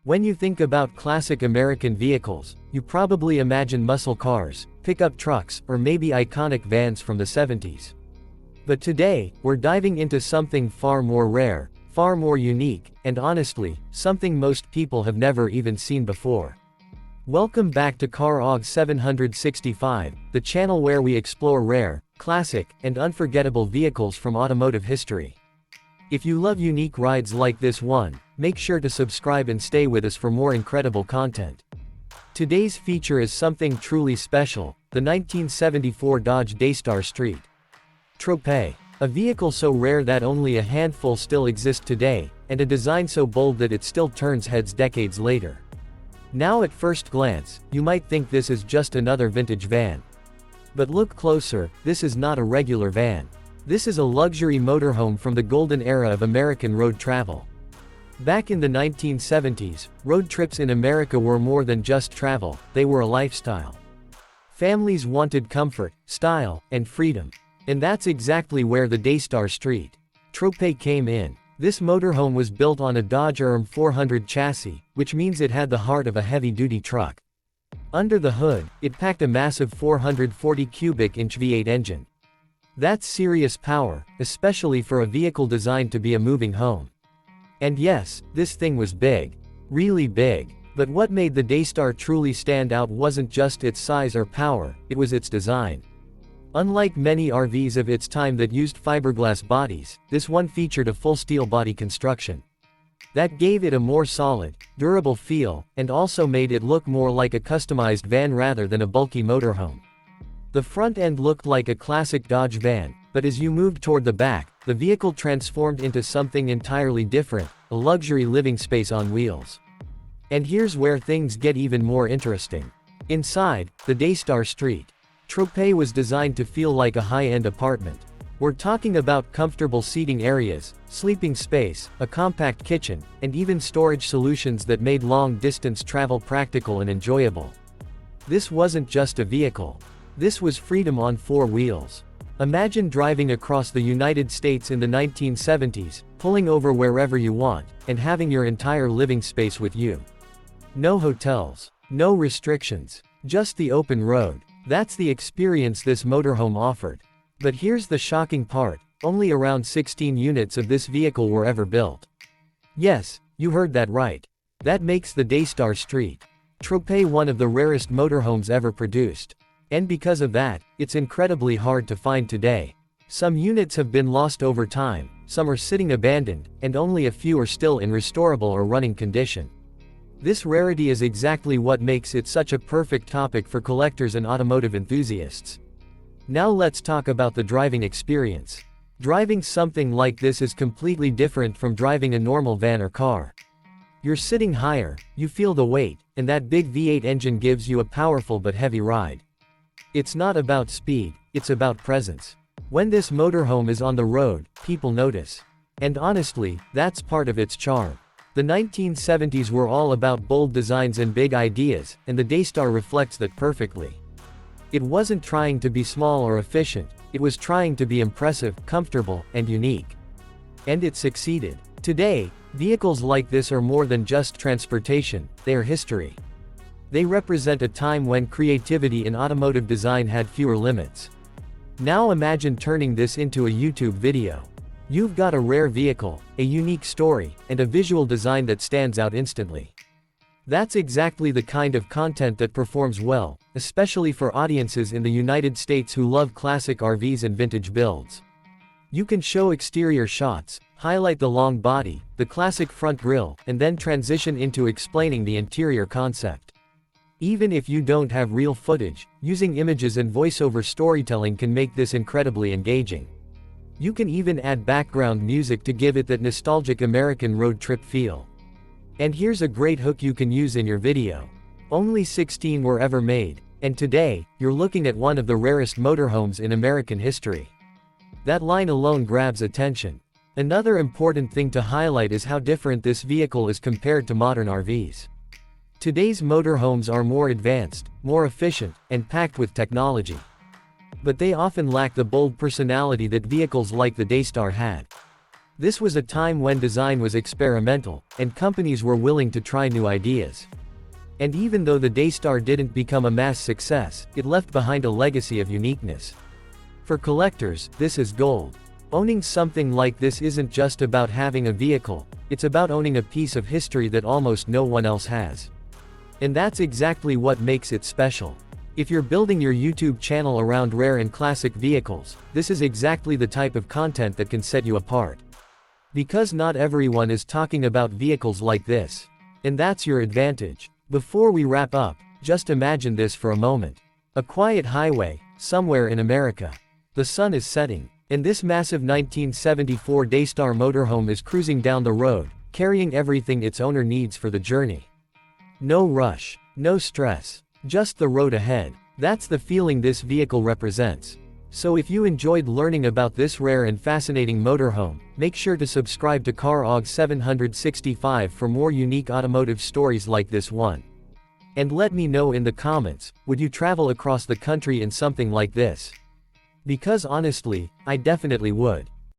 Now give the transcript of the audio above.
When you think about classic American vehicles, you probably imagine muscle cars, pickup trucks, or maybe iconic vans from the 70s. But today, we're diving into something far more rare, far more unique, and honestly, something most people have never even seen before. Welcome back to CarAug 765, the channel where we explore rare, classic, and unforgettable vehicles from automotive history. If you love unique rides like this one, make sure to subscribe and stay with us for more incredible content. Today's feature is something truly special, the 1974 Dodge DayStar St. Tropez. A vehicle so rare that only a handful still exist today, and a design so bold that it still turns heads decades later. Now at first glance, you might think this is just another vintage van. But look closer, this is not a regular van. This is a luxury motorhome from the golden era of American road travel. Back in the 1970s, road trips in America were more than just travel, they were a lifestyle. Families wanted comfort, style, and freedom. And that's exactly where the DayStar St. Tropez came in. This motorhome was built on a Dodge RM400 chassis, which means it had the heart of a heavy-duty truck. Under the hood, it packed a massive 440 cubic inch V8 engine. That's serious power, especially for a vehicle designed to be a moving home. And yes, this thing was big. Really big. But what made the DayStar truly stand out wasn't just its size or power, it was its design. Unlike many RVs of its time that used fiberglass bodies, this one featured a full steel body construction. That gave it a more solid, durable feel, and also made it look more like a customized van rather than a bulky motorhome. The front end looked like a classic Dodge van, but as you moved toward the back, the vehicle transformed into something entirely different, a luxury living space on wheels. And here's where things get even more interesting. Inside, the DayStar St. Tropez was designed to feel like a high-end apartment. We're talking about comfortable seating areas, sleeping space, a compact kitchen, and even storage solutions that made long-distance travel practical and enjoyable. This wasn't just a vehicle. This was freedom on four wheels. Imagine driving across the United States in the 1970s, pulling over wherever you want, and having your entire living space with you. No hotels. No restrictions. Just the open road. That's the experience this motorhome offered. But here's the shocking part, only around 16 units of this vehicle were ever built. Yes, you heard that right. That makes the DayStar St. Tropez one of the rarest motorhomes ever produced. And because of that, it's incredibly hard to find today. Some units have been lost over time, some are sitting abandoned, and only a few are still in restorable or running condition. This rarity is exactly what makes it such a perfect topic for collectors and automotive enthusiasts. Now let's talk about the driving experience. Driving something like this is completely different from driving a normal van or car. You're sitting higher, you feel the weight, and that big V8 engine gives you a powerful but heavy ride. It's not about speed, it's about presence. When this motorhome is on the road, people notice. And honestly, that's part of its charm. The 1970s were all about bold designs and big ideas, and the DayStar reflects that perfectly. It wasn't trying to be small or efficient, it was trying to be impressive, comfortable, and unique. And it succeeded. Today, vehicles like this are more than just transportation, they are history. They represent a time when creativity in automotive design had fewer limits. Now imagine turning this into a YouTube video. You've got a rare vehicle, a unique story, and a visual design that stands out instantly. That's exactly the kind of content that performs well, especially for audiences in the United States who love classic RVs and vintage builds. You can show exterior shots, highlight the long body, the classic front grille, and then transition into explaining the interior concept. Even if you don't have real footage, using images and voiceover storytelling can make this incredibly engaging. You can even add background music to give it that nostalgic American road trip feel. And here's a great hook you can use in your video. Only 16 were ever made, and today, you're looking at one of the rarest motorhomes in American history. That line alone grabs attention. Another important thing to highlight is how different this vehicle is compared to modern RVs. Today's motorhomes are more advanced, more efficient, and packed with technology. But they often lack the bold personality that vehicles like the DayStar had. This was a time when design was experimental, and companies were willing to try new ideas. And even though the DayStar didn't become a mass success, it left behind a legacy of uniqueness. For collectors, this is gold. Owning something like this isn't just about having a vehicle, it's about owning a piece of history that almost no one else has. And that's exactly what makes it special. If you're building your YouTube channel around rare and classic vehicles, this is exactly the type of content that can set you apart. Because not everyone is talking about vehicles like this. And that's your advantage. Before we wrap up, just imagine this for a moment. A quiet highway, somewhere in America. The sun is setting, and this massive 1974 DayStar motorhome is cruising down the road, carrying everything its owner needs for the journey. No rush, no stress, just the road ahead. That's the feeling this vehicle represents. So if you enjoyed learning about this rare and fascinating motorhome, make sure to subscribe to CarOg 765 for more unique automotive stories like this one. And let me know in the comments, would you travel across the country in something like this? Because honestly, I definitely would.